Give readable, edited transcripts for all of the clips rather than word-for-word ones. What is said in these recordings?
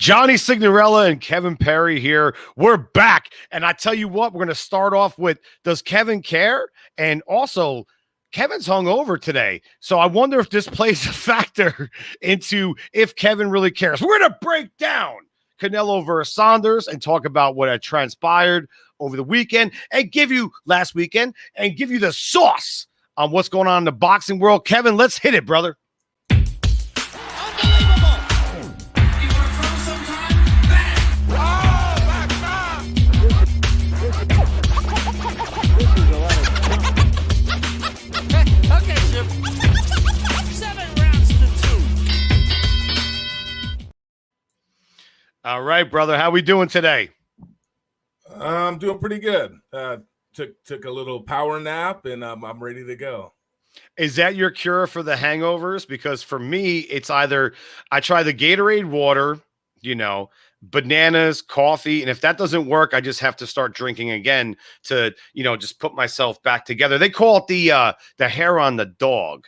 Johnny Signorella and Kevin Perry here. We're back. And I tell you what, we're going to start off with, does Kevin care? And also, Kevin's hungover today. So I wonder if this plays a factor into if Kevin really cares. We're going to break down Canelo versus Saunders and talk about what had transpired over the weekend and give you last weekend and give you the sauce on what's going on in the boxing world. Kevin, let's hit it, brother. All right, brother. How we doing today? I'm doing pretty good. Took a little power nap, and I'm ready to go. Is that your cure for the hangovers? Because for me, it's either I try the Gatorade water, bananas, coffee, and if that doesn't work, I just have to start drinking again to, just put myself back together. They call it the hair on the dog.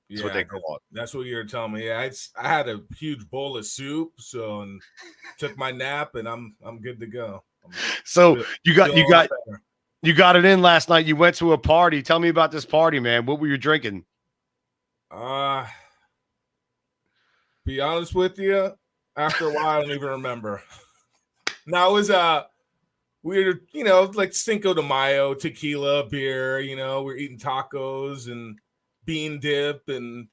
That's what they call it. That's what you're telling me. Yeah, I had a huge bowl of soup, and took my nap, and I'm good to go. So you got it in last night. You went to a party. Tell me about this party, man. What were you drinking? Be honest with you, after a while, I don't even remember. Now it was weird, like Cinco de Mayo, tequila, beer. We're eating tacos and bean dip, and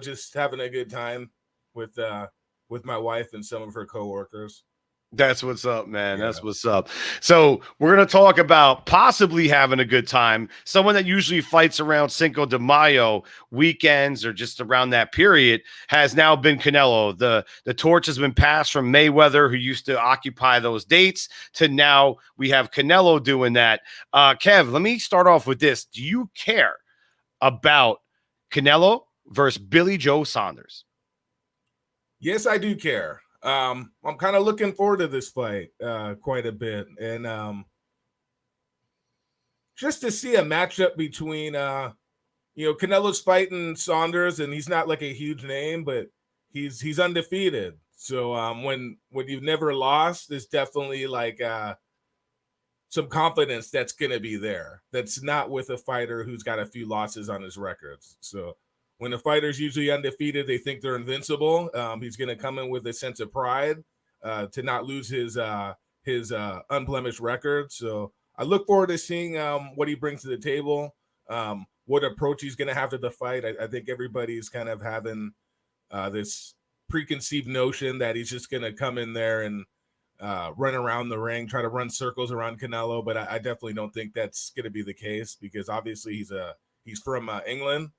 just having a good time with my wife and some of her coworkers. That's what's up, man. That's what's up. So we're going to talk about possibly having a good time. Someone that usually fights around Cinco de Mayo weekends or just around that period has now been Canelo. The torch has been passed from Mayweather, who used to occupy those dates, to now we have Canelo doing that. Kev, let me start off with this. Do you care about Canelo versus Billy Joe Saunders? Yes, I do care. I'm kind of looking forward to this fight quite a bit, and just to see a matchup between Canelo's fighting Saunders, and he's not like a huge name, but he's undefeated. So when you've never lost, there's definitely like some confidence that's gonna be there. That's not with a fighter who's got a few losses on his records. So when a fighter's usually undefeated, they think they're invincible. He's going to come in with a sense of pride to not lose his unblemished record. So I look forward to seeing what he brings to the table, what approach he's going to have to the fight. I think everybody's kind of having this preconceived notion that he's just going to come in there and run around the ring, try to run circles around Canelo. But I definitely don't think that's going to be the case, because obviously he's from England.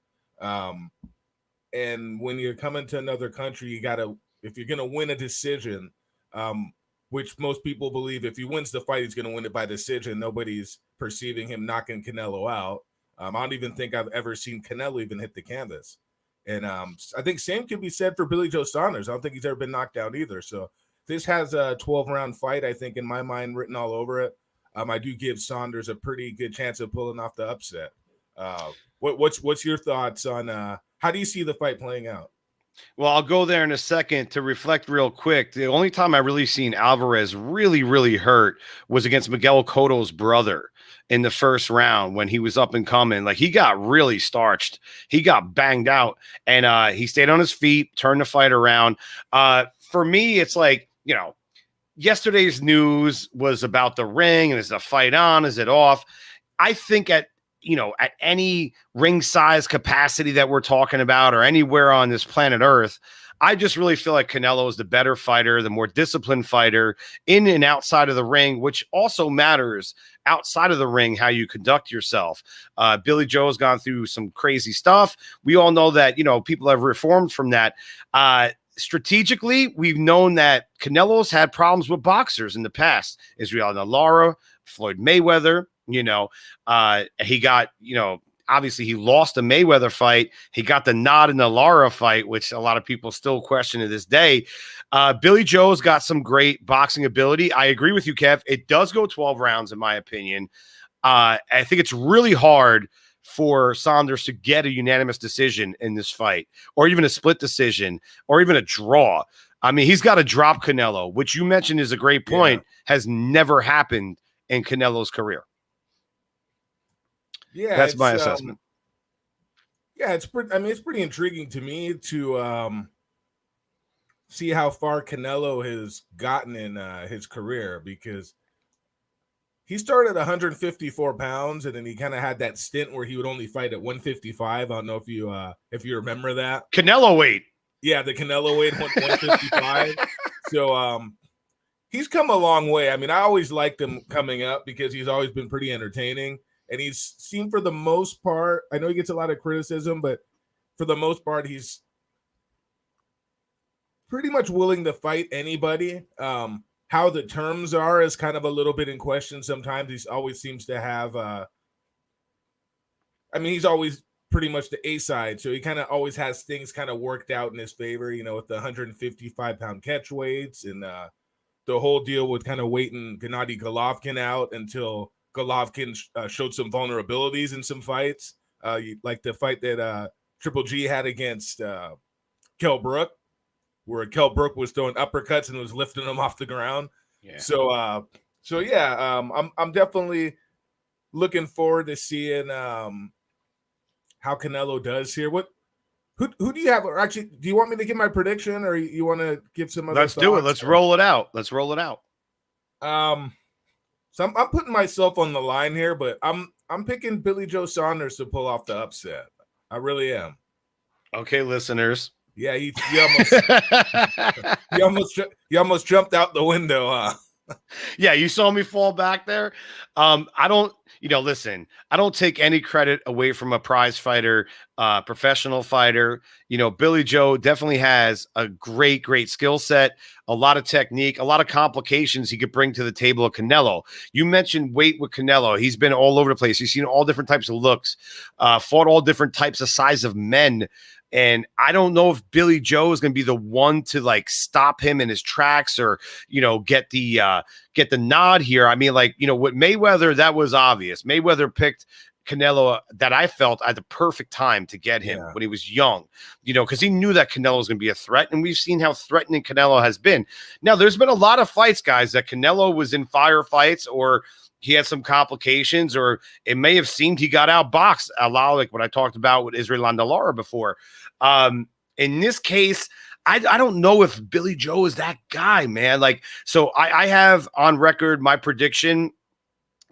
And when you're coming to another country, if you're going to win a decision, which most people believe if he wins the fight, he's going to win it by decision. Nobody's perceiving him knocking Canelo out. I don't even think I've ever seen Canelo even hit the canvas. And I think same can be said for Billy Joe Saunders. I don't think he's ever been knocked out either. So this has a 12-round fight, I think, in my mind, written all over it. I do give Saunders a pretty good chance of pulling off the upset. What's your thoughts on how do you see the fight playing out? Well, I'll go there in a second. To reflect real quick, the only time I really seen Alvarez really, really hurt was against Miguel Cotto's brother in the first round when he was up and coming. Like, he got really starched. He got banged out, and he stayed on his feet, turned the fight around. For me, it's like, yesterday's news was about the ring, and is the fight on? Is it off? I think at any ring size capacity that we're talking about, or anywhere on this planet Earth, I just really feel like Canelo is the better fighter, the more disciplined fighter in and outside of the ring, which also matters outside of the ring, how you conduct yourself. Billy Joe has gone through some crazy stuff. We all know that, people have reformed from that. Strategically, we've known that Canelo's had problems with boxers in the past. Israel Nalara, Floyd Mayweather. He got, obviously he lost the Mayweather fight. He got the nod in the Lara fight, which a lot of people still question to this day. Billy Joe's got some great boxing ability. I agree with you, Kev. It does go 12 rounds, in my opinion. I think it's really hard for Saunders to get a unanimous decision in this fight, or even a split decision, or even a draw. I mean, he's got to drop Canelo, which you mentioned is a great point, has never happened in Canelo's career. Yeah, that's my assessment. Yeah, it's pretty intriguing to me to see how far Canelo has gotten in his career, because he started at 154 pounds, and then he kind of had that stint where he would only fight at 155. I don't know if you remember that. Canelo weight. Yeah, the Canelo weight, 155. So he's come a long way. I mean, I always liked him coming up because he's always been pretty entertaining. And he's seen, for the most part, I know he gets a lot of criticism, but for the most part, he's pretty much willing to fight anybody. How the terms are is kind of a little bit in question sometimes. He always seems to have he's always pretty much the A side, so he kind of always has things kind of worked out in his favor, with the 155-pound catch weights and the whole deal with kind of waiting Gennady Golovkin out until Golovkin showed some vulnerabilities in some fights, like the fight that Triple G had against Kell Brook, where Kell Brook was throwing uppercuts and was lifting him off the ground. Yeah. So I'm definitely looking forward to seeing how Canelo does here. Who do you have? Or actually, do you want me to give my prediction, or you want to give some other? Let's do it. Let's roll it out. Let's roll it out. So I'm putting myself on the line here, but I'm picking Billy Joe Saunders to pull off the upset. I really am. Okay, listeners. Yeah, you almost jumped out the window, huh? Yeah, you saw me fall back there. I don't, listen, I don't take any credit away from a prize fighter, professional fighter. Billy Joe definitely has a great skill set, a lot of technique, a lot of complications he could bring to the table of Canelo. You mentioned weight with Canelo. He's been all over the place. He's seen all different types of looks, fought all different types of size of men. And I don't know if Billy Joe is going to be the one to stop him in his tracks or, get the nod here. I mean, with Mayweather, that was obvious. Mayweather picked Canelo that I felt at the perfect time to get him when he was young, because he knew that Canelo was going to be a threat. And we've seen how threatening Canelo has been. Now, there's been a lot of fights, guys, that Canelo was in firefights, or he had some complications, or it may have seemed he got outboxed, like what I talked about with Israel Landalara before. In this case, I don't know if Billy Joe is that guy, man. So I have on record, my prediction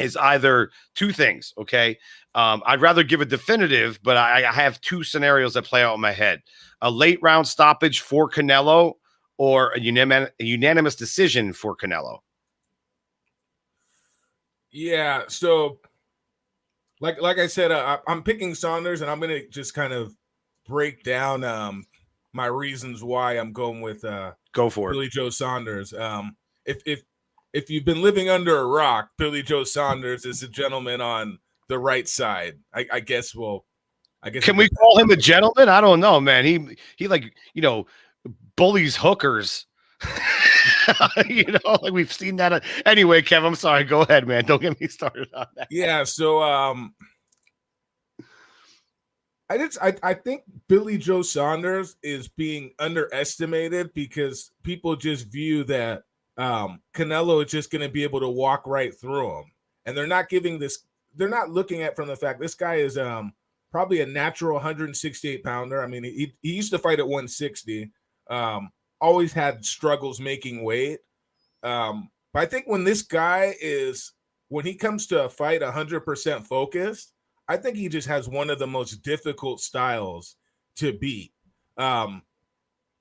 is either two things. Okay. I'd rather give a definitive, but I have two scenarios that play out in my head: a late round stoppage for Canelo, or a unanimous decision for Canelo. Yeah, so like I said, I'm picking Saunders, and I'm going to just kind of break down my reasons why I'm going with go for Billy Joe Saunders. If you've been living under a rock, Billy Joe Saunders is a gentleman on the right side. I guess. Can we call him a gentleman? I don't know, man. He bullies hookers. We've seen that. Anyway, Kev, I'm sorry. Go ahead, man. Don't get me started on that. Yeah. So, I think Billy Joe Saunders is being underestimated because people just view that Canelo is just going to be able to walk right through him, and they're not looking at from the fact this guy is probably a natural 168 pounder. I mean, he used to fight at 160. Always had struggles making weight. But I think when he comes to a fight 100% focused, I think he just has one of the most difficult styles to beat. I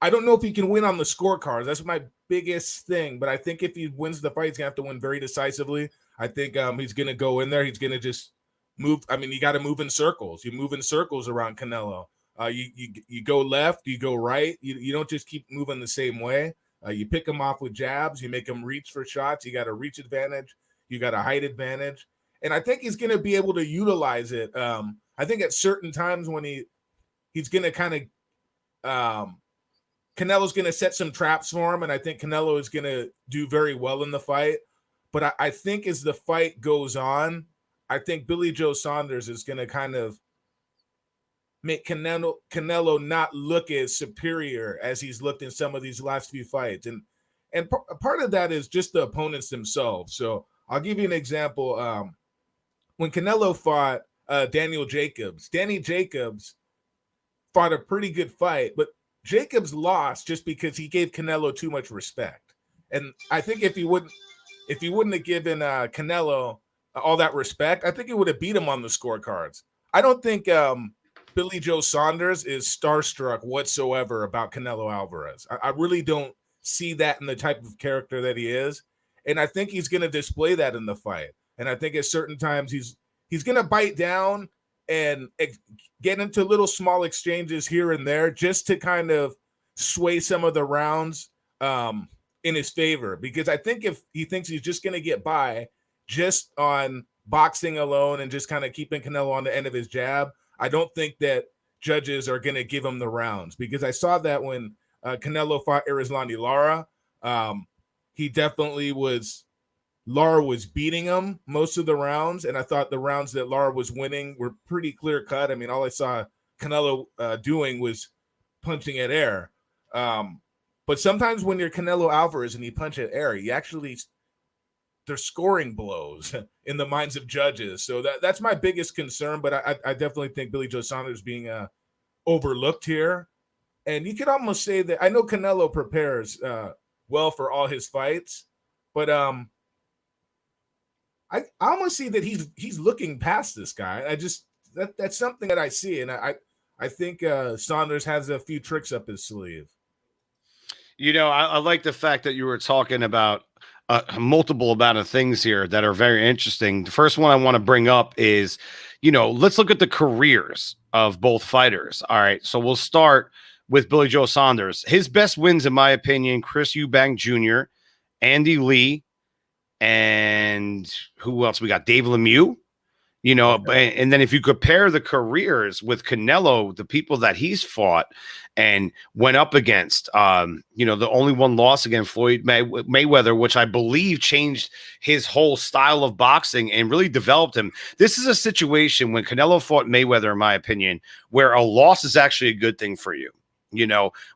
don't know if he can win on the scorecards. That's my biggest thing. But I think if he wins the fight, he's going to have to win very decisively. I think he's going to go in there. He's going to just move. I mean, you got to move in circles. You move in circles around Canelo. You go left, you go right. You don't just keep moving the same way. You pick them off with jabs. You make them reach for shots. You got a reach advantage. You got a height advantage. And I think he's going to be able to utilize it. I think at certain times when he's going to kind of Canelo's going to set some traps for him, and I think Canelo is going to do very well in the fight. But I think as the fight goes on, I think Billy Joe Saunders is going to kind of make Canelo not look as superior as he's looked in some of these last few fights. And part of that is just the opponents themselves. So I'll give you an example. When Canelo fought Danny Jacobs fought a pretty good fight, but Jacobs lost just because he gave Canelo too much respect. And I think if he wouldn't have given Canelo all that respect, I think he would have beat him on the scorecards. I don't think Billy Joe Saunders is starstruck whatsoever about Canelo Alvarez. I really don't see that in the type of character that he is. And I think he's going to display that in the fight. And I think at certain times he's going to bite down and get into little small exchanges here and there just to kind of sway some of the rounds in his favor. Because I think if he thinks he's just going to get by just on boxing alone and just kind of keeping Canelo on the end of his jab, I don't think that judges are going to give him the rounds. Because I saw that when Canelo fought Erislandy Lara, he definitely was – Lara was beating him most of the rounds, and I thought the rounds that Lara was winning were pretty clear-cut. I mean, all I saw Canelo doing was punching at air. But sometimes when you're Canelo Alvarez and you punch at air, you actually – they're scoring blows in the minds of judges. So that's my biggest concern, but I definitely think Billy Joe Saunders being overlooked here. And you could almost say that – I know Canelo prepares well for all his fights, but I almost see that he's looking past this guy. That's something that I see, and I think Saunders has a few tricks up his sleeve. I like the fact that you were talking about multiple amount of things here that are very interesting. The first one I want to bring up is, let's look at the careers of both fighters. All right, so we'll start with Billy Joe Saunders. His best wins, in my opinion, Chris Eubank Jr., Andy Lee, and who else? We got Dave Lemieux, and then if you compare the careers with Canelo, the people that he's fought and went up against, the only one loss against Floyd Mayweather, which I believe changed his whole style of boxing and really developed him. This is a situation when Canelo fought Mayweather, in my opinion, where a loss is actually a good thing for you,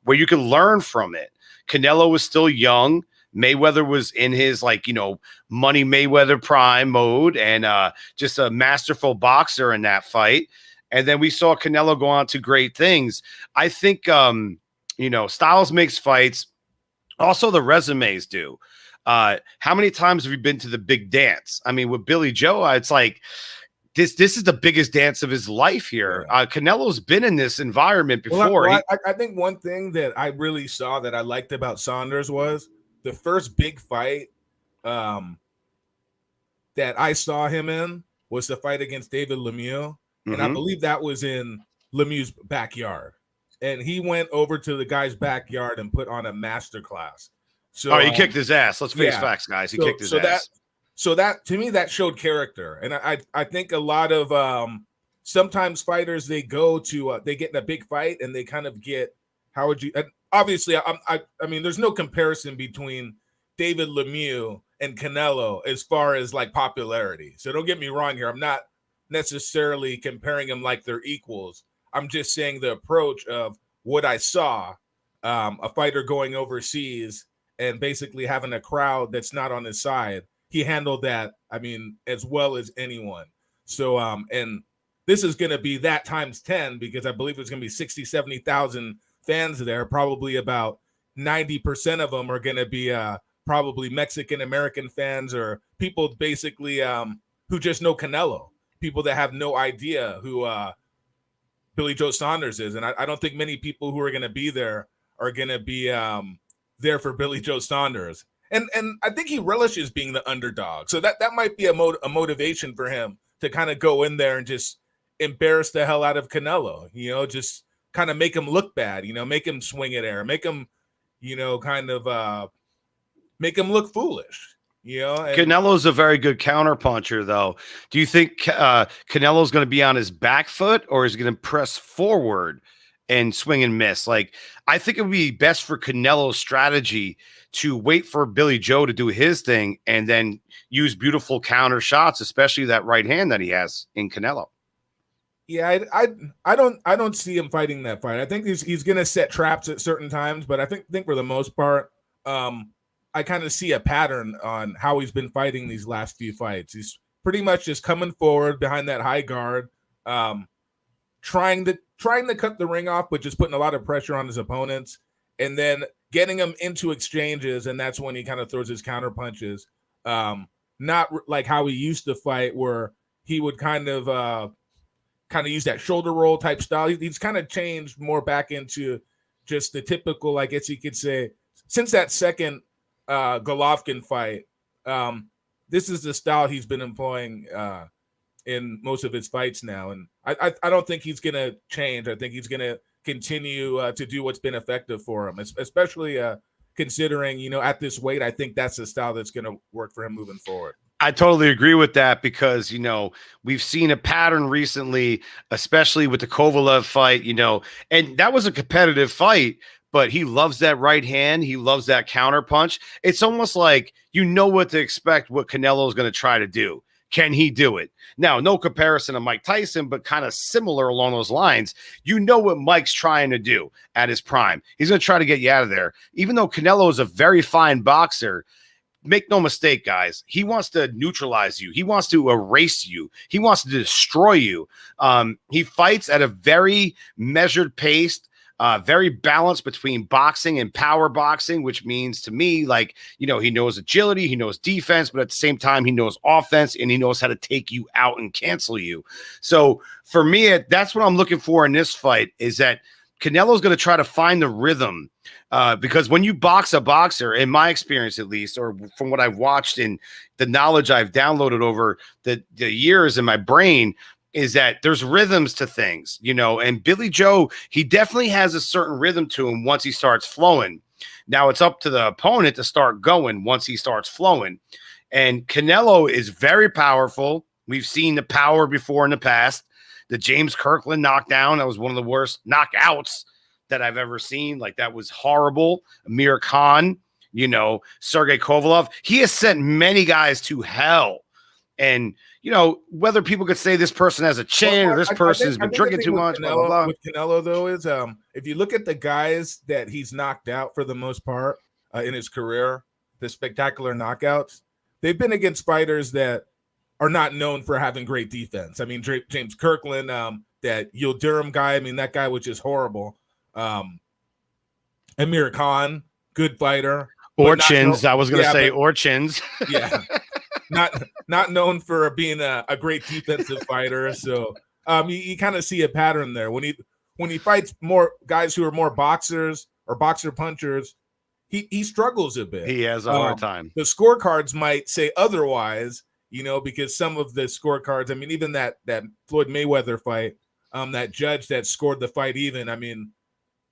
where you can learn from it. Canelo was still young. Mayweather was in his Money Mayweather prime mode and just a masterful boxer in that fight. And then we saw Canelo go on to great things. I think, styles makes fights. Also, the resumes do. How many times have you been to the big dance? I mean, with Billy Joe, it's like this is the biggest dance of his life here. Canelo's been in this environment before. I think one thing that I really saw that I liked about Saunders was the first big fight that I saw him in was the fight against David Lemieux. And I believe that was in Lemieux's backyard. And he went over to the guy's backyard and put on a masterclass. So he kicked his ass. Let's face facts, guys. He kicked his ass. So that to me, that showed character. And I think a lot of sometimes fighters, they go to they get in a big fight and they kind of get, how would you obviously I mean there's no comparison between David Lemieux and Canelo as far as popularity. So don't get me wrong here. I'm not necessarily comparing them like they're equals. I'm just saying the approach of what I saw, a fighter going overseas and basically having a crowd that's not on his side. He handled that, I mean, as well as anyone. So, and this is going to be that times 10 because I believe there's going to be 60, 70,000 fans there. Probably about 90% of them are going to be probably Mexican-American fans or people basically who just know Canelo. People that have no idea who Billy Joe Saunders is. And I don't think many people who are going to be there are going to be there for Billy Joe Saunders. And I think he relishes being the underdog. So that might be a motivation for him to kind of go in there and just embarrass the hell out of Canelo, just kind of make him look bad, make him swing at air, make him, kind of make him look foolish. Canelo's a very good counterpuncher, though. Do you think Canelo's going to be on his back foot or is he going to press forward and swing and miss? I think it would be best for Canelo's strategy to wait for Billy Joe to do his thing and then use beautiful counter shots, especially that right hand that he has in Canelo. Yeah, I don't see him fighting that fight. I think he's gonna set traps at certain times, but I think for the most part, I kind of see a pattern on how he's been fighting these last few fights. He's pretty much just coming forward behind that high guard, trying to cut the ring off, but just putting a lot of pressure on his opponents, and then getting them into exchanges, and that's when he kind of throws his counter punches. Not like how he used to fight, where he would kind of use that shoulder roll type style. He's kind of changed more back into just the typical, I guess you could say, since that second Golovkin fight. This is the style he's been employing in most of his fights now, and I don't think he's gonna change. I think he's gonna continue to do what's been effective for him, especially considering, at this weight. I think that's the style that's gonna work for him moving forward. I totally agree with that because, we've seen a pattern recently, especially with the Kovalev fight, and that was a competitive fight, but he loves that right hand. He loves that counter punch. It's almost like what to expect, what Canelo is going to try to do. Can he do it? Now, no comparison to Mike Tyson, but kind of similar along those lines. What Mike's trying to do at his prime. He's going to try to get you out of there. Even though Canelo is a very fine boxer, make no mistake, guys, he wants to neutralize you. He wants to erase you. He wants to destroy you. He fights at a very measured pace, very balanced between boxing and power boxing, which means to me, he knows agility, he knows defense, but at the same time, he knows offense, and he knows how to take you out and cancel you. So for me, that's what I'm looking for in this fight, is that Canelo's going to try to find the rhythm, because when you box a boxer, in my experience at least, or from what I've watched and the knowledge I've downloaded over the years in my brain, is that there's rhythms to things, and Billy Joe, he definitely has a certain rhythm to him once he starts flowing. Now it's up to the opponent to start going once he starts flowing. And Canelo is very powerful. We've seen the power before in the past. The James Kirkland knockdown, that was one of the worst knockouts that I've ever seen. That was horrible. Amir Khan, Sergey Kovalev. He has sent many guys to hell. And, whether people could say this person has a chin or this person has been drinking too much, blah, blah, blah. With Canelo, though, is if you look at the guys that he's knocked out for the most part in his career, the spectacular knockouts, they've been against fighters that are not known for having great defense. I mean, James Kirkland, that Yildirim guy, I mean, that guy was just horrible. Amir Khan, good fighter. Orchins, I was going to say Orchins. Yeah. Not known for being a great defensive fighter. So you kind of see a pattern there. When he fights more guys who are more boxers or boxer punchers, he struggles a bit. He has a hard time. The scorecards might say otherwise, because some of the scorecards, I mean, even that Floyd Mayweather fight, that judge that scored the fight even, I mean,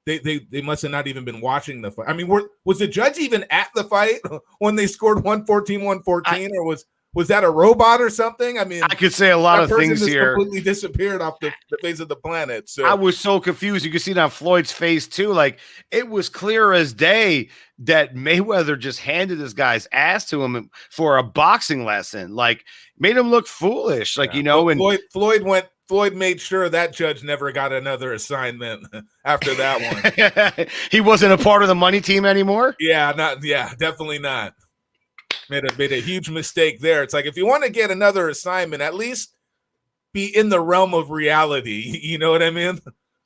they must have not even been watching the fight. I mean, was the judge even at the fight when they scored 114, or was that a robot or something? I mean, I could say a lot of things here. Completely disappeared off the face of the planet. So I was so confused. You can see it on Floyd's face too. It was clear as day that Mayweather just handed this guy's ass to him for a boxing lesson. Made him look foolish. And Floyd made sure that judge never got another assignment after that one. He wasn't a part of the money team anymore? Yeah, definitely not. Made a huge mistake there. It's if you want to get another assignment, at least be in the realm of reality. You know what I mean?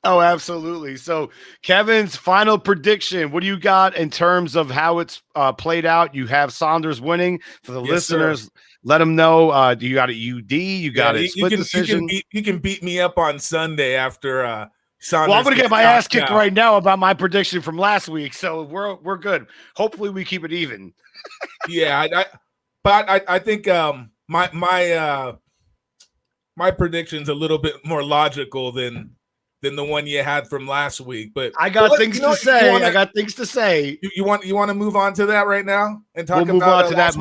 Oh, absolutely. So Kevin's final prediction. What do you got in terms of how it's played out? You have Saunders winning. For the listeners, sir, let them know. You got a UD. You got a split decision. You can beat me up on Sunday after Saunders. Well, I'm going to get my ass kicked right now about my prediction from last week. So we're good. Hopefully we keep it even. Yeah, I think my prediction's a little bit more logical than the one you had from last week. But I got things to say. I got things to say. You want to move on to that right now and talk we'll move about on to that.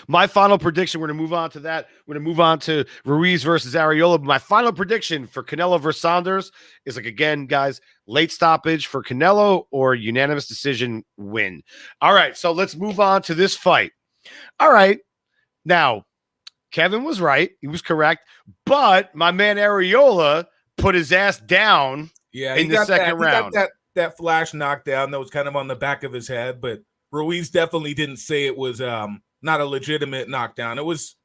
My final prediction. We're going to move on to that. We're going to move on to Ruiz versus Arreola. My final prediction for Canelo versus Saunders is again, guys, late stoppage for Canelo or unanimous decision win. All right, so let's move on to this fight. All right, now Kevin was right. He was correct. But my man Arreola put his ass down in the second round. He got that flash knockdown that was kind of on the back of his head, but Ruiz definitely didn't say it was not a legitimate knockdown. It was,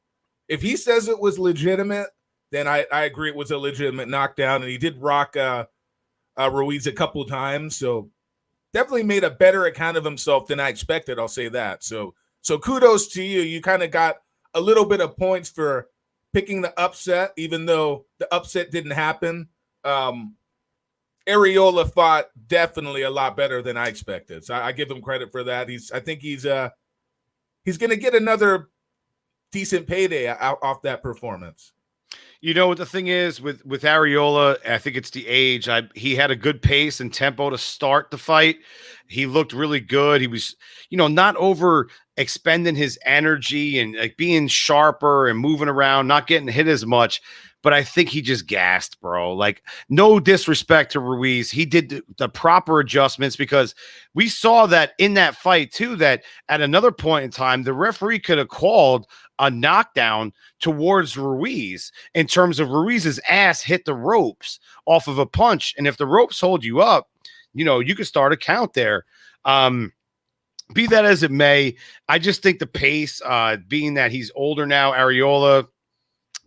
if he says it was legitimate, then I agree it was a legitimate knockdown, and he did rock Ruiz a couple times, so definitely made a better account of himself than I expected. I'll say that. So kudos to you. You kind of got a little bit of points for picking the upset, even though the upset didn't happen. Arreola fought definitely a lot better than I expected, so I give him credit for that. I think he's going to get another decent payday off that performance. You know what the thing is with Arreola, I think it's the age. He had a good pace and tempo to start the fight. He looked really good. He was, not over expending his energy and like being sharper and moving around, not getting hit as much. But I think he just gassed, bro. Like, no disrespect to Ruiz. He did the proper adjustments, because we saw that in that fight too, that at another point in time, the referee could have called a knockdown towards Ruiz in terms of Ruiz's ass hit the ropes off of a punch. And if the ropes hold you up, you could start a count there. Be that as it may, I just think the pace, being that he's older now, Arreola,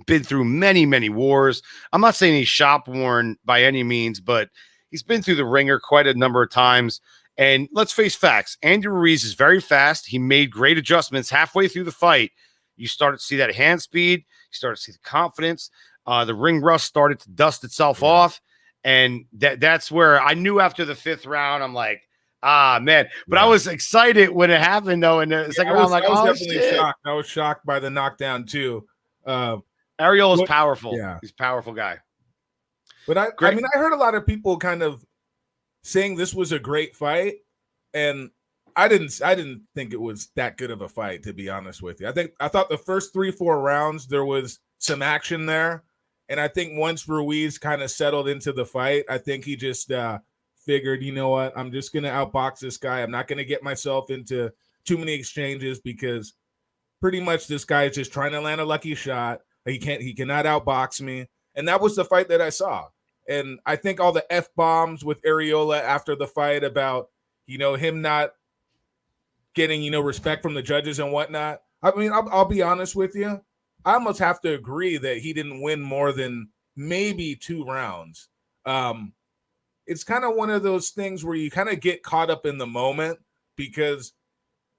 been through many, many wars. I'm not saying he's shop worn by any means, but he's been through the ringer quite a number of times. And let's face facts. Andy Ruiz is very fast. He made great adjustments halfway through the fight. You started to see that hand speed. You started to see the confidence. The ring rust started to dust itself off. And that's where I knew after the fifth round, I'm like, man. But I was excited when it happened, though. In the second round, I was definitely shocked. I was shocked by the knockdown, too. Arreola's powerful. Yeah. He's a powerful guy. But I heard a lot of people kind of saying this was a great fight, and I didn't think it was that good of a fight, to be honest with you. I thought the first 3-4 rounds there was some action there, and I think once Ruiz kind of settled into the fight, I think he just figured, you know what, I'm just gonna outbox this guy. I'm not gonna get myself into too many exchanges, because pretty much this guy is just trying to land a lucky shot. He cannot outbox me. And that was the fight that I saw. And I think all the F-bombs with Arreola after the fight about, him not getting, respect from the judges and whatnot. I mean, I'll be honest with you. I almost have to agree that he didn't win more than maybe 2 rounds. It's kind of one of those things where you kind of get caught up in the moment, because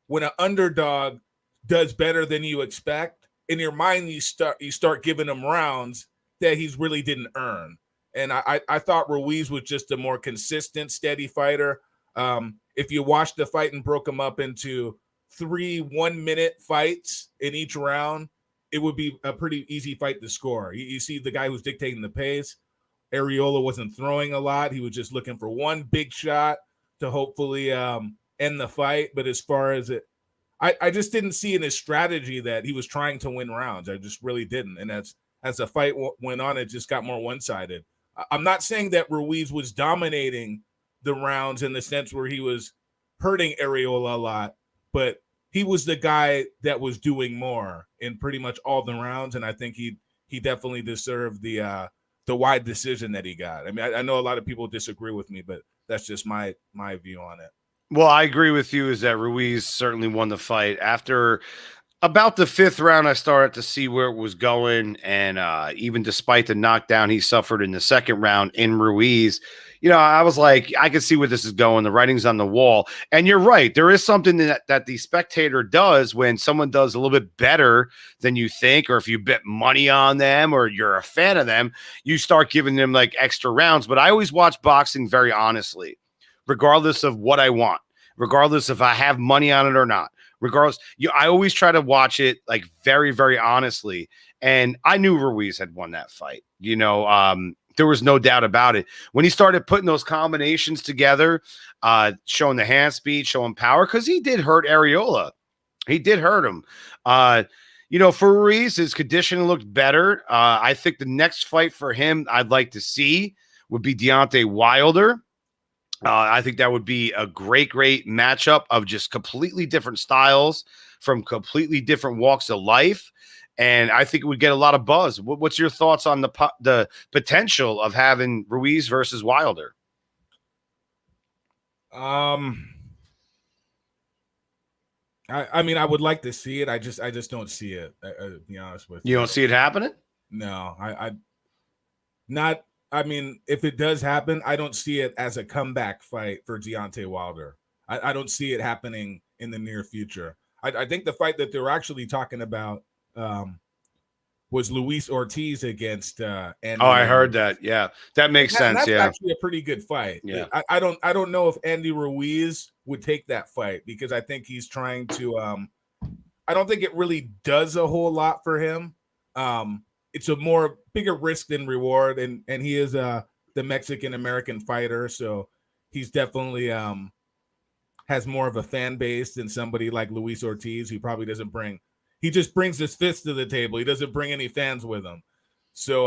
when an underdog does better than you expect, in your mind, you start giving him rounds that he's really didn't earn. And I thought Ruiz was just a more consistent, steady fighter. If you watched the fight and broke him up into 3 1-minute fights in each round, it would be a pretty easy fight to score. You see the guy who's dictating the pace. Arreola wasn't throwing a lot. He was just looking for one big shot to hopefully end the fight. But as far as it, I just didn't see in his strategy that he was trying to win rounds. I just really didn't. And as the fight went on, it just got more one-sided. I'm not saying that Ruiz was dominating the rounds in the sense where he was hurting Arreola a lot, but he was the guy that was doing more in pretty much all the rounds. And I think he definitely deserved the wide decision that he got. I mean, I know a lot of people disagree with me, but that's just my view on it. Well, I agree with you, is that Ruiz certainly won the fight. After about the 5th round, I started to see where it was going. And even despite the knockdown he suffered in the 2nd round in Ruiz, I was like, I can see where this is going. The writing's on the wall. And you're right. There is something that the spectator does when someone does a little bit better than you think, or if you bet money on them or you're a fan of them, you start giving them like extra rounds. But I always watch boxing very honestly, regardless of what I want, regardless if I have money on it or not. Regardless, I always try to watch it like very, very honestly. And I knew Ruiz had won that fight. There was no doubt about it. When he started putting those combinations together, showing the hand speed, showing power, because he did hurt Arreola. He did hurt him. For Ruiz, his conditioning looked better. I think the next fight for him I'd like to see would be Deontay Wilder. I think that would be a great, great matchup of just completely different styles from completely different walks of life. and I think it would get a lot of buzz. What's your thoughts on the potential of having Ruiz versus Wilder? I mean, I would like to see it. I just don't see it. To be honest with you, You don't see it happening? No, I not. I mean, if it does happen, I don't see it as a comeback fight for Deontay Wilder. I don't see it happening in the near future. I think the fight that they were actually talking about was Luis Ortiz against Andy. Oh, I heard that. Yeah, that makes sense. That's yeah, actually a pretty good fight. Yeah, I don't know if Andy Ruiz would take that fight because I think he's trying to. I don't think it really does a whole lot for him. It's a more bigger risk than reward, and he is the Mexican American fighter, so he's definitely has more of a fan base than somebody like Luis Ortiz, who probably doesn't bring. He just brings his fist to the table. He doesn't bring any fans with him. So,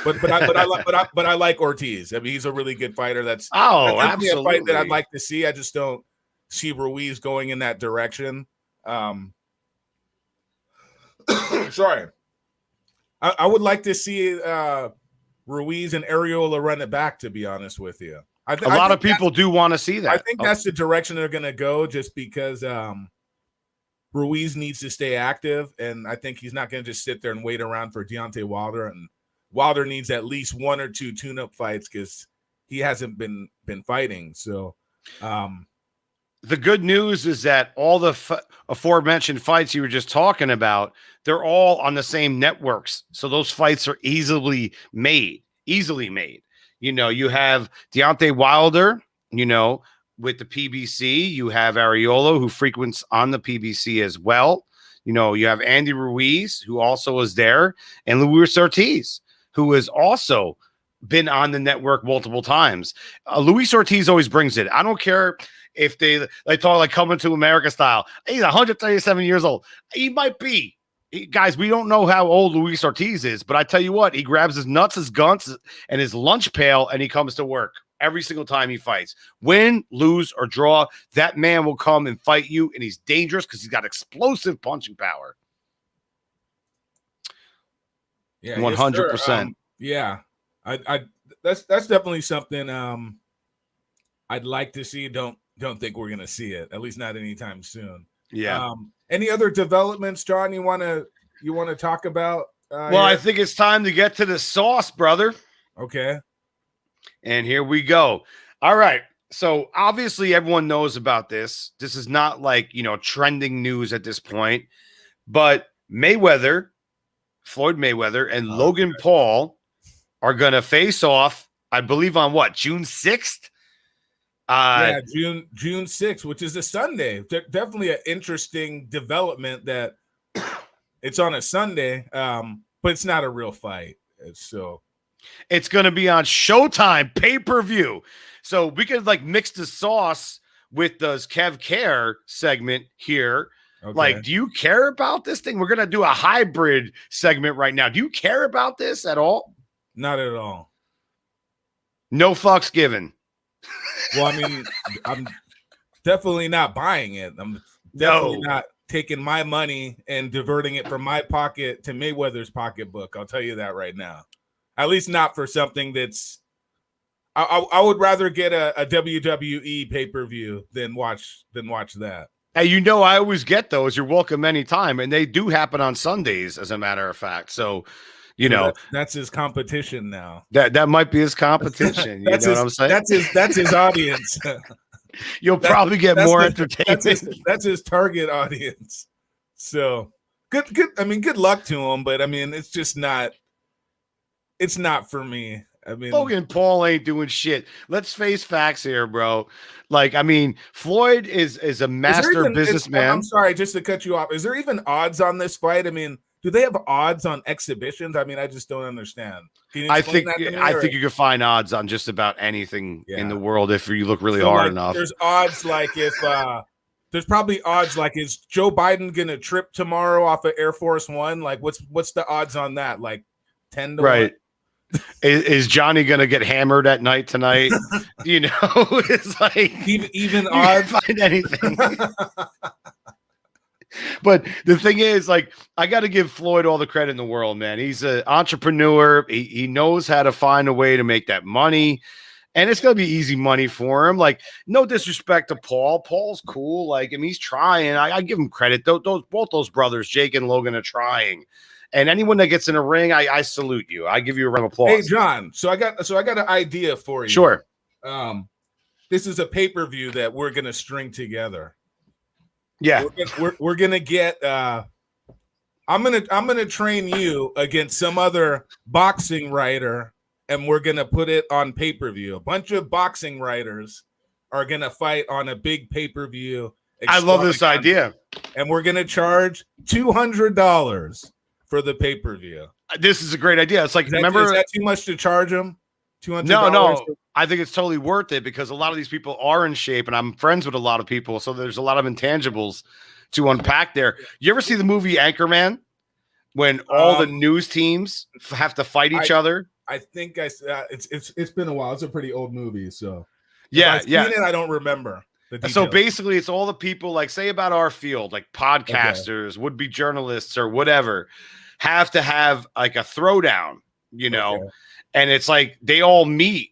but I like Ortiz. I mean, he's a really good fighter. That's absolutely a fight that I'd like to see. I just don't see Ruiz going in that direction. Sorry. I would like to see Ruiz and Arreola run it back, to be honest with you. A lot of people do want to see that. I think that's the direction they're going to go just because Ruiz needs to stay active, and I think he's not going to just sit there and wait around for Deontay Wilder, and Wilder needs at least 1 or 2 tune-up fights because he hasn't been fighting. So the good news is that all the aforementioned fights you were just talking about, they're all on the same networks. So those fights are easily made. You know, you have Deontay Wilder, you know, with the PBC. You have Arreola, who frequents on the PBC as well. You know, you have Andy Ruiz, who also is there, and Luis Ortiz, who has also been on the network multiple times. Luis Ortiz always brings it. I don't care if they talk like Coming to America style. He's 137 years old. He might be. Guys, we don't know how old Luis Ortiz is, but I tell you what, he grabs his nuts, his guns, and his lunch pail, and he comes to work every single time he fights. Win, lose, or draw, that man will come and fight you, and he's dangerous because he's got explosive punching power. Yeah, 100%. Yeah, I that's definitely something I'd like to see. Don't think we're gonna see it, at least not anytime soon. Yeah. Any other developments, John, you want to talk about? Well, I think it's time to get to the sauce, brother. Okay. And here we go. All right. So obviously everyone knows about this. This is not like, you know, trending news at this point, but Floyd Mayweather and Logan Paul are going to face off, I believe on what, June 6th? June 6th, which is a Sunday. Definitely an interesting development that it's on a Sunday, but it's not a real fight. It's going to be on Showtime pay-per-view. So we could like mix the sauce with the Kev Care segment here. Okay. Like, do you care about this thing? We're going to do a hybrid segment right now. Do you care about this at all? Not at all. No fucks given. Well, I mean, I'm definitely not buying it. I'm definitely not taking my money and diverting it from my pocket to Mayweather's pocketbook. I'll tell you that right now. At least not for something that's. I would rather get a WWE pay-per-view than watch that. Hey, you know, I always get those. You're welcome anytime, and they do happen on Sundays, as a matter of fact. So. You know, that's his competition now. That might be his competition. You know what I'm saying? That's his audience. You'll probably get more entertainment. That's his target audience. So good. I mean, good luck to him, but I mean, it's just not. It's not for me. I mean, Logan Paul ain't doing shit. Let's face facts here, bro. Like, I mean, Floyd is a master businessman. I'm sorry, just to cut you off. Is there even odds on this fight? I mean. Do they have odds on exhibitions? I mean, I just don't understand. I think you can find odds on just about anything in the world if you look really hard enough. There's odds like if there's probably odds like is Joe Biden gonna trip tomorrow off of Air Force One? Like what's the odds on that? Like 10 to 1? Is Johnny gonna get hammered at night tonight? You know, it's like even odds. Find anything. But the thing is, like, I got to give Floyd all the credit in the world, man. He's an entrepreneur. He knows how to find a way to make that money. And it's going to be easy money for him. Like, no disrespect to Paul. Paul's cool. Like, I mean, he's trying. I give him credit. Both those brothers, Jake and Logan, are trying. And anyone that gets in a ring, I salute you. I give you a round of applause. Hey, John. So I got an idea for you. Sure. This is a pay-per-view that we're gonna string together. Yeah. We're gonna get. I'm gonna train you against some other boxing writer, and we're gonna put it on pay-per-view. A bunch of boxing writers are gonna fight on a big pay-per-view. I love this idea. And we're gonna charge $200 for the pay-per-view. This is a great idea. It's like, is that too much to charge them? $200? No. I think it's totally worth it because a lot of these people are in shape, and I'm friends with a lot of people, so there's a lot of intangibles to unpack there. You ever see the movie Anchorman, when all the news teams have to fight each other? I think it's been a while. It's a pretty old movie, so yeah. I don't remember. So basically, it's all the people, like, say about our field, like podcasters, would-be journalists, or whatever, have to have like a throwdown, you know. Okay. And it's like they all meet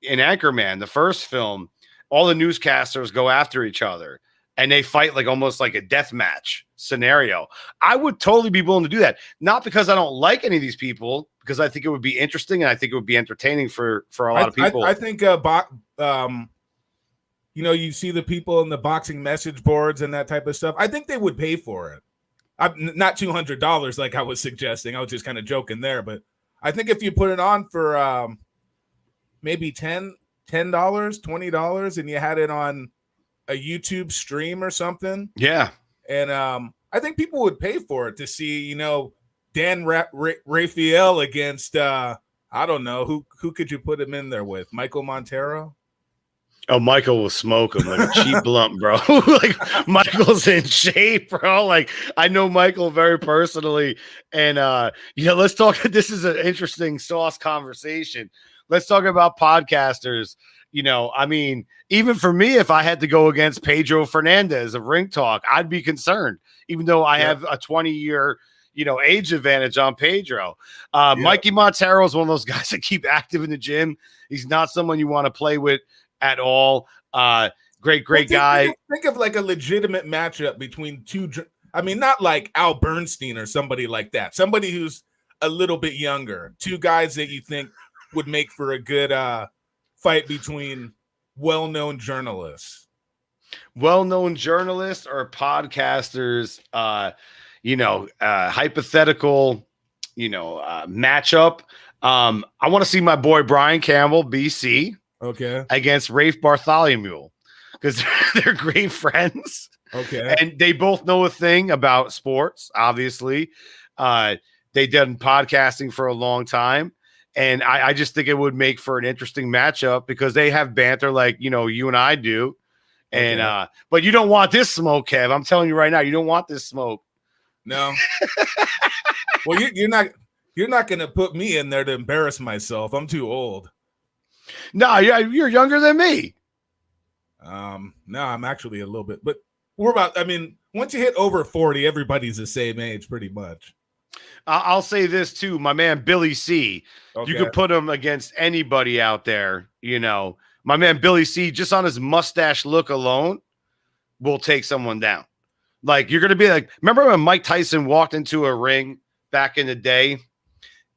in Anchorman, the first film. All the newscasters go after each other and they fight like almost like a death match scenario. I would totally be willing to do that. Not because I don't like any of these people, because I think it would be interesting and I think it would be entertaining for a lot of people. I think you know, you see the people in the boxing message boards and that type of stuff. I think they would pay for it. Not $200 like I was suggesting. I was just kind of joking there, but I think if you put it on for maybe $10, $20, and you had it on a YouTube stream or something. Yeah. And I think people would pay for it to see, you know, Dan Rafael against, I don't know, who could you put him in there with? Michael Montero? Oh, Michael will smoke him like a cheap blunt, bro. Like, Michael's in shape, bro. Like, I know Michael very personally. And, let's talk. This is an interesting sauce conversation. Let's talk about podcasters. You know, I mean, even for me, if I had to go against Pedro Fernandez of Ring Talk, I'd be concerned, even though I have a 20-year, age advantage on Pedro. Mikey Montero is one of those guys that keep active in the gym. He's not someone you want to play with at all. Great guy. Think of like a legitimate matchup between two. I mean, not like Al Bernstein or somebody like that. Somebody who's a little bit younger. Two guys that you think would make for a good fight between well-known journalists. Well-known journalists or podcasters. Hypothetical. Matchup. I want to see my boy Brian Campbell, BC. Okay. Against Rafe Bartholomew, because they're great friends. Okay. And they both know a thing about sports, obviously. They done podcasting for a long time. And I just think it would make for an interesting matchup because they have banter like, you and I do. And but you don't want this smoke, Kev. I'm telling you right now, you don't want this smoke. No. Well, you're not going to put me in there to embarrass myself. I'm too old. No, you're younger than me. No, I'm actually a little bit, but once you hit over 40, everybody's the same age pretty much. I'll say this too, my man Billy C. Okay. You could put him against anybody out there. My man Billy C. just on his mustache look alone will take someone down. Like, you're gonna be like, remember when Mike Tyson walked into a ring back in the day?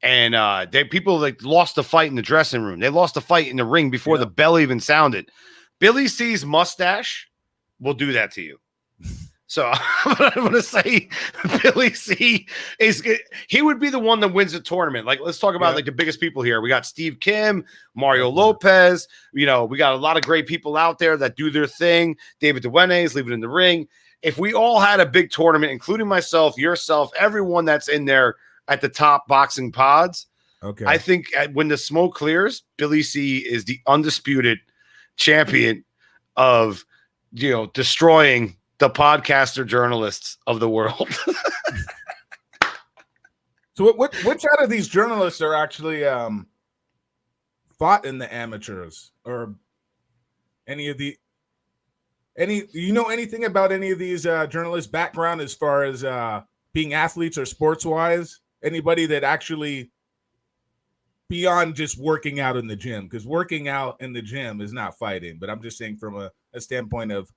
And people like lost the fight in the dressing room. They lost the fight in the ring before the bell even sounded. Billy C's mustache will do that to you. So I'm going to say Billy C he would be the one that wins the tournament. Like, let's talk about like the biggest people here. We got Steve Kim, Mario Lopez. We got a lot of great people out there that do their thing. David Duenes, leave it in the ring. If we all had a big tournament, including myself, yourself, everyone that's in there at the top boxing pods. Okay. I think when the smoke clears, Billy C is the undisputed champion of, destroying the podcaster journalists of the world. So which out of these journalists are actually fought in the amateurs or any of the you know anything about any of these journalists' background as far as being athletes or sports wise? Anybody that actually beyond just working out in the gym, because working out in the gym is not fighting, but I'm just saying from a standpoint of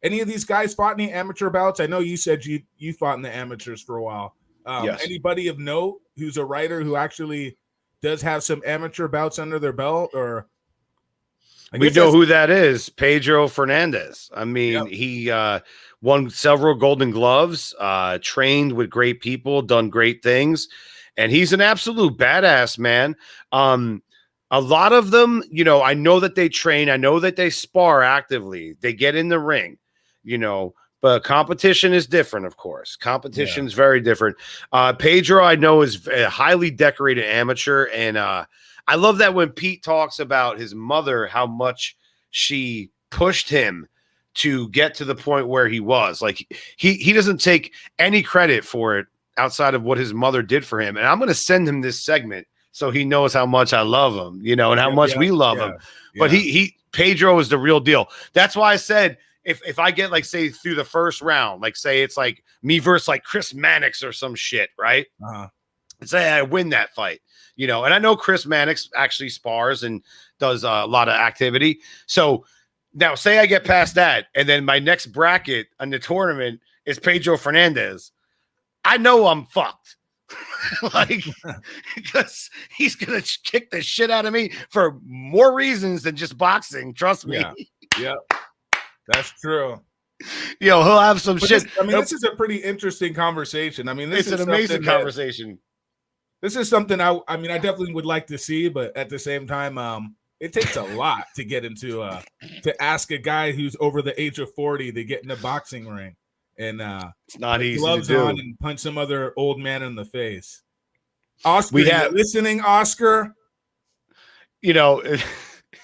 any of these guys fought any amateur bouts? I know you said you fought in the amateurs for a while. Yes. Anybody of note who's a writer who actually does have some amateur bouts under their belt? Or we know who that is, Pedro Fernandez. I mean, he won several Golden Gloves, trained with great people, done great things, and he's an absolute badass, man. A lot of them, you know, I know that they train. I know that they spar actively. They get in the ring, you know, but competition is different, of course. Competition is very different. Pedro, I know, is a highly decorated amateur, and I love that when Pete talks about his mother, how much she pushed him to get to the point where he was. Like, he doesn't take any credit for it outside of what his mother did for him. And I'm going to send him this segment so he knows how much I love him, you know, and how much we love him. But Pedro is the real deal. That's why I said, if I get, like, say, through the first round, like, say it's like me versus like Chris Mannix or some shit, right? And say I win that fight, you know, and I know Chris Mannix actually spars and does a lot of activity. So now say I get past that, and then my next bracket on the tournament is Pedro Fernandez. I know I'm fucked. Like, because he's gonna kick the shit out of me for more reasons than just boxing. Trust me. Yeah, that's true. Yo, he'll have some shit. This is a pretty interesting conversation. I mean, this is an amazing conversation. This is something I definitely would like to see, but at the same time, it takes a lot to get into to ask a guy who's over the age of 40 to get in a boxing ring and it's not easy gloves to do. On and punch some other old man in the face. Oscar, you listening, Oscar? You know,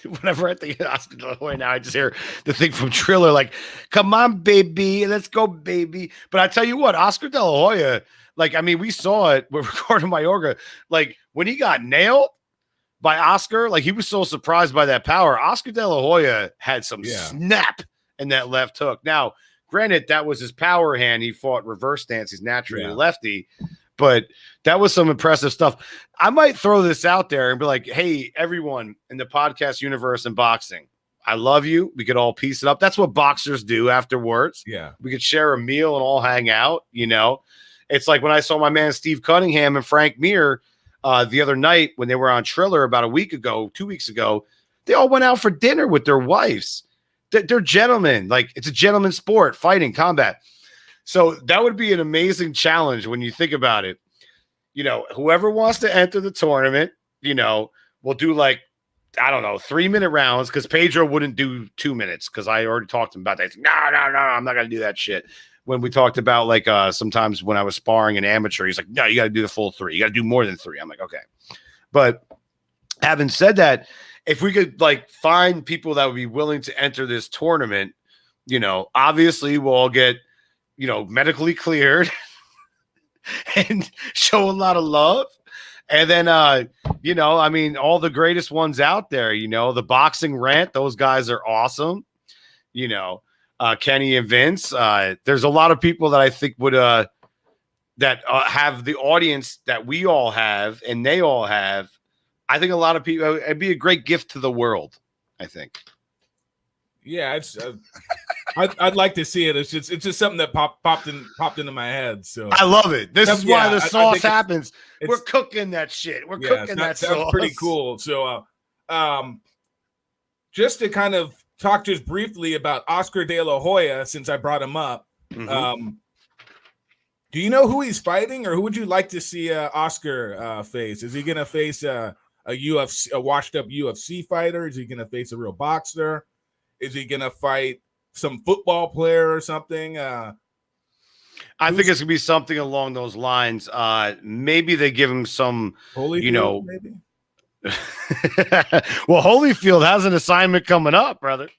whenever I think of Oscar De La Hoya now, I just hear the thing from Triller, like, "Come on, baby, let's go, baby." But I tell you what, Oscar De La Hoya, like, I mean, we saw it. We're recording Mayorga. Like, when he got nailed by Oscar, like, he was so surprised by that power. Oscar De La Hoya had some snap in that left hook. Now, granted, that was his power hand. He fought reverse stance. He's naturally lefty. But that was some impressive stuff. I might throw this out there and be like, hey, everyone in the podcast universe and boxing, I love you. We could all piece it up. That's what boxers do afterwards. Yeah. We could share a meal and all hang out, you know. It's like when I saw my man Steve Cunningham and Frank Mir the other night when they were on Triller about 2 weeks ago, they all went out for dinner with their wives. They're gentlemen. Like, it's a gentleman sport, fighting, combat. So that would be an amazing challenge when you think about it. You know, whoever wants to enter the tournament, you know, we'll do like, I don't know, 3-minute rounds, because Pedro wouldn't do 2 minutes because I already talked to him about that. He's like, no, I'm not going to do that shit. When we talked about, like, sometimes when I was sparring an amateur, he's like, no, you got to do the full 3. You got to do more than 3. I'm like, okay. But having said that, if we could, like, find people that would be willing to enter this tournament, you know, obviously we'll all get, you know, medically cleared and show a lot of love. And then, you know, I mean, all the greatest ones out there, you know, the Boxing Rant, those guys are awesome. You know, Kenny and Vince. There's a lot of people that I think would have the audience that we all have and they all have. I think a lot of people, it'd be a great gift to the world, I think. Yeah, it's I'd like to see it. It's just something that popped into my head. So I love it. This is why the sauce happens. We're cooking that shit. We're cooking that sauce. Sounds pretty cool. So just to kind of talk just briefly about Oscar De La Hoya, since I brought him up. Do you know who he's fighting, or who would you like to see Oscar face? Is he gonna face a washed up UFC fighter? Is he gonna face a real boxer? Is he gonna fight some football player or something? I think it's gonna be something along those lines. Maybe they give him some, Holyfield, you know. maybe. Well, Holyfield has an assignment coming up, brother.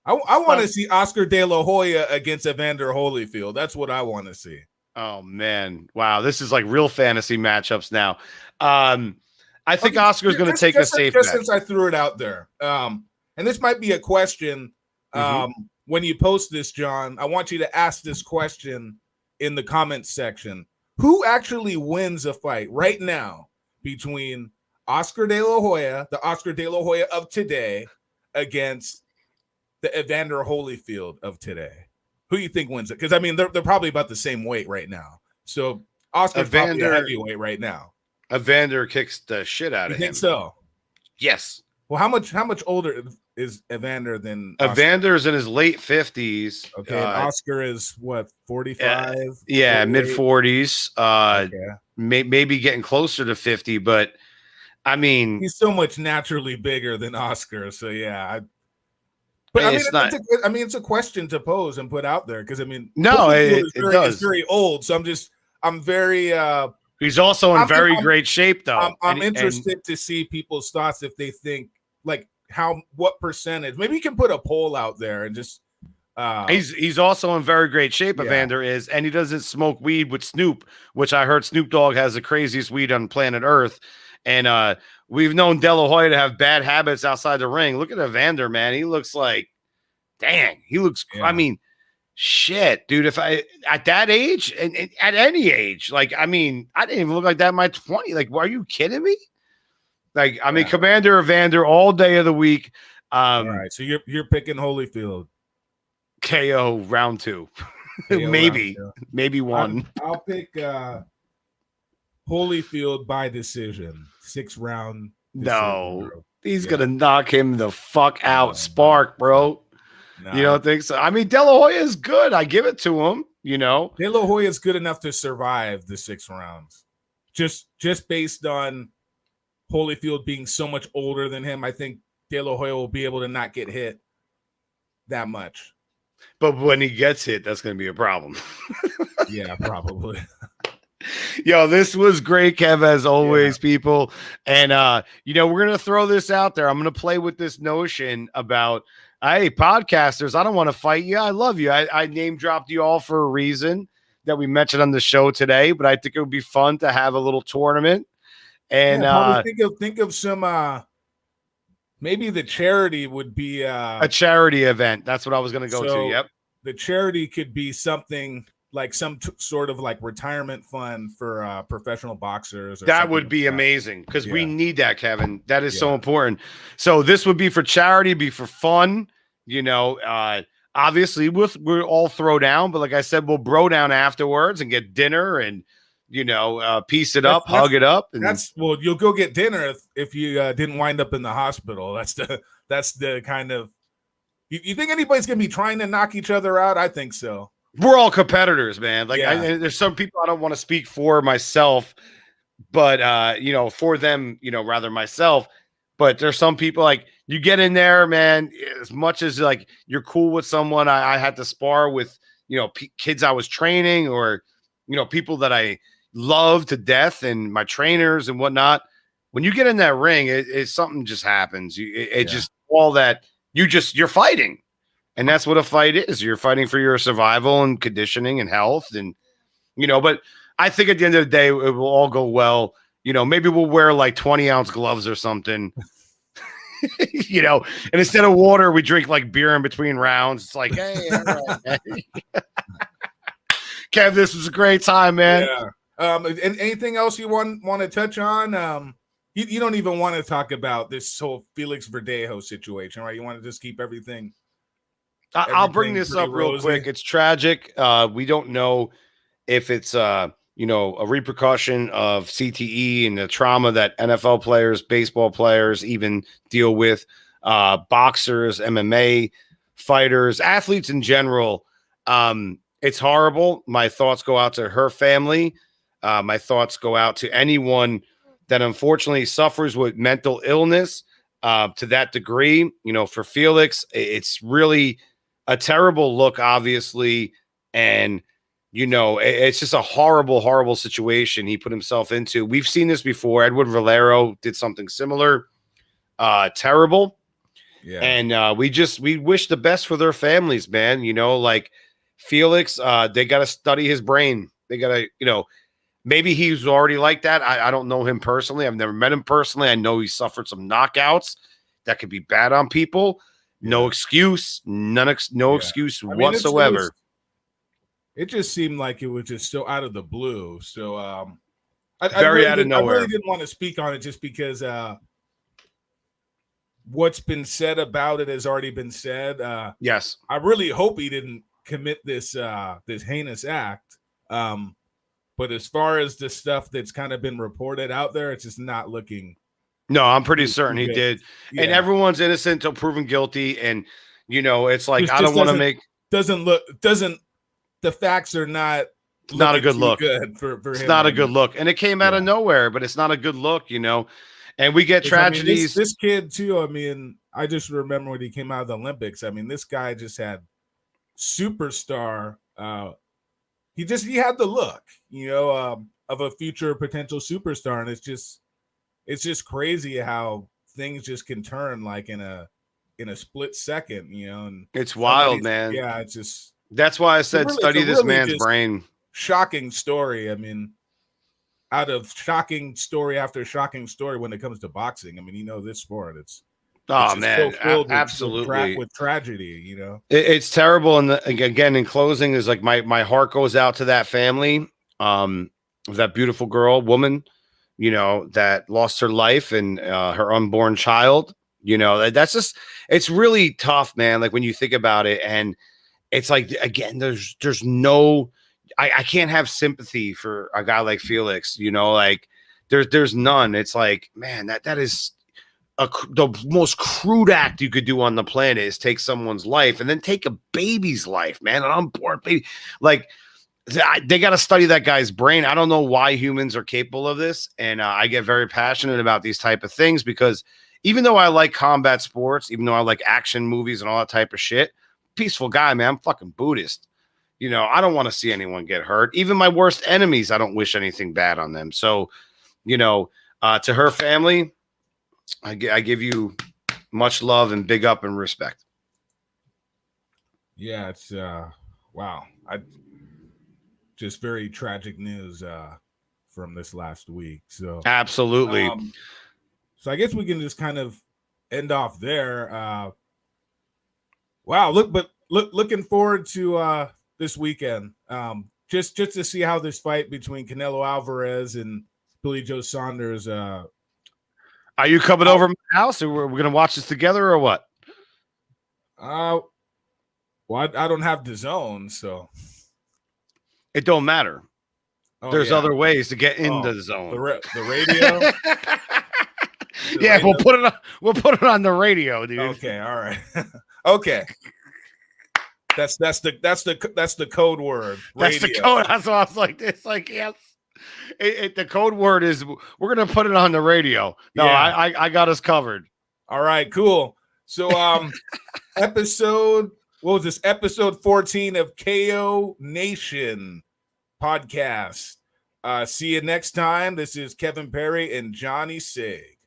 I want to see Oscar De La Hoya against Evander Holyfield. That's what I want to see. Oh man, wow! This is like real fantasy matchups now. I think Oscar's going to take a safe bet. Just since I threw it out there. And this might be a question when you post this, John, I want you to ask this question in the comments section. Who actually wins a fight right now between Oscar De La Hoya, the Oscar De La Hoya of today, against the Evander Holyfield of today? Who do you think wins it? Because, I mean, they're probably about the same weight right now. So Oscar's probably a heavyweight right now. Evander kicks the shit out of him. You think so? Yes. Well, how much older is Evander than Evander is in his late 50s. Okay, and Oscar is what, 45? Yeah, mid 40s. Maybe getting closer to 50, but I mean, he's so much naturally bigger than Oscar. So yeah, but I mean, it's a question to pose and put out there because I mean, no, it's very old. So I'm very. He's also in very great shape, though. I'm interested to see people's thoughts if they think like what percentage. Maybe you can put a poll out there and just. He's also in very great shape. Evander is, and he doesn't smoke weed with Snoop, which I heard Snoop Dogg has the craziest weed on planet Earth. And we've known De La Hoya to have bad habits outside the ring. Look at Evander, man. He looks like, dang, he looks. Yeah. I mean, shit, dude. If I at that age and at any age, like, I mean, I didn't even look like that in my 20s. Like, are you kidding me? Like, I mean, Commander Evander all day of the week. All right, so you're picking Holyfield. KO round 2. maybe one. I'll pick Holyfield by decision. 6 round decision, no, bro. He's gonna knock him the fuck out. Spark, bro. No. You don't think so? I mean, De La Hoya is good. I give it to him. You know, De La Hoya is good enough to survive the 6 rounds. Just based on Holyfield being so much older than him, I think De La Hoya will be able to not get hit that much. But when he gets hit, that's going to be a problem. Yeah, probably. Yo, this was great, Kev, as always, people. And, you know, we're going to throw this out there. I'm going to play with this notion about, hey, podcasters, I don't want to fight you. I love you. I name dropped you all for a reason that we mentioned on the show today, but I think it would be fun to have a little tournament. And think of some maybe the charity would be a charity event. That's what I was going to go to. Yep. The charity could be something like some sort of like retirement fund for professional boxers. That would be amazing because we need that, Kevin. That is so important. So this would be for charity, be for fun. You know, obviously we'll all throw down, but like I said, we'll bro down afterwards and get dinner and, you know, piece it up, hug it up. And you'll go get dinner if you didn't wind up in the hospital. That's the kind of, you think anybody's going to be trying to knock each other out? I think so. We're all competitors, man. Like there's some people I don't want to speak for myself, but, you know, for them, you know, rather myself, but there's some people like you get in there, man, as much as like you're cool with someone. I had to spar with, you know, kids I was training or, you know, people that I love to death and my trainers and whatnot. When you get in that ring, it something just happens. Just all that you're fighting. And that's what a fight is. You're fighting for your survival and conditioning and health. And, you know, but I think at the end of the day, it will all go well. You know, maybe we'll wear like 20-ounce gloves or something, you know, and instead of water, we drink like beer in between rounds. It's like, hey, all right, Kev, this was a great time, man. Yeah. And anything else you want to touch on? You don't even want to talk about this whole Felix Verdejo situation, right? You want to just keep everything. I'll bring this up real quick. It's tragic. We don't know if it's you know, a repercussion of CTE and the trauma that NFL players, baseball players even deal with, boxers, MMA fighters, athletes in general. It's horrible. My thoughts go out to her family. My thoughts go out to anyone that unfortunately suffers with mental illness to that degree. You know, for Felix, it's really a terrible look, obviously. And, you know, it's just a horrible, horrible situation he put himself into. We've seen this before. Edward Valero did something similar. Terrible. Yeah. And we wish the best for their families, man. You know, like Felix, they got to study his brain. They got to, you know, maybe he's already like that. I don't know him personally. I've never met him personally. I know he suffered some knockouts that could be bad on people. No excuse, no excuse I mean, whatsoever. It just seemed like it was just so out of the blue. So I Very really out of nowhere. I really didn't want to speak on it just because what's been said about it has already been said. Yes. I really hope he didn't commit this heinous act. But as far as the stuff that's kind of been reported out there, it's just not looking. No, I'm pretty certain he did. Yeah. And everyone's innocent until proven guilty. And, you know, it's like, I don't want to make. The facts are not. Not a good look. Good for it's him not a good look. And it came out of nowhere, but it's not a good look, you know. And we get tragedies. I mean, this kid, too, I mean, I just remember when he came out of the Olympics. I mean, this guy just had superstar. He had the look, you know, of a future potential superstar. And it's just crazy how things just can turn like in a split second, you know. And it's wild, man. Yeah, it's just. That's why I said study this man's brain. Shocking story. I mean, out of shocking story after shocking story when it comes to boxing. I mean, you know, this sport, it's man, so absolutely with tragedy, you know. It's terrible. And again, in closing, is like my heart goes out to that family, that beautiful woman, you know, that lost her life and her unborn child. You know, that's just, it's really tough, man. Like when you think about it, and it's like, again, there's no, I can't have sympathy for a guy like Felix, you know, like there's none. It's like, man, that is the most crude act you could do on the planet is take someone's life and then take a baby's life, man, an unborn baby. Like they got to study that guy's brain. I don't know why humans are capable of this. And I get very passionate about these type of things because even though I like combat sports, even though I like action movies and all that type of shit, peaceful guy, man. I'm fucking Buddhist. You know, I don't want to see anyone get hurt. Even my worst enemies, I don't wish anything bad on them. So, you know, to her family, I give you much love and big up and respect. Yeah, it's wow. Just very tragic news from this last week. So absolutely. So I guess we can just kind of end off there. Wow, looking forward to this weekend. Just to see how this fight between Canelo Alvarez and Billy Joe Saunders. Are you coming over to my house, or we're gonna watch this together, or what? Well, I don't have the zone, so it don't matter. There's other ways to get into the zone. The radio. Yeah, we'll put it on the radio, dude. Okay, all right. Okay. That's the code word. Radio. That's the code. That's what I was like. It's like, yes. The code word is we're gonna put it on the radio. No, yeah. I got us covered. All right, cool. So episode 14 of Kayonation podcast. See you next time. This is Kevin Perry and Johnny Sig.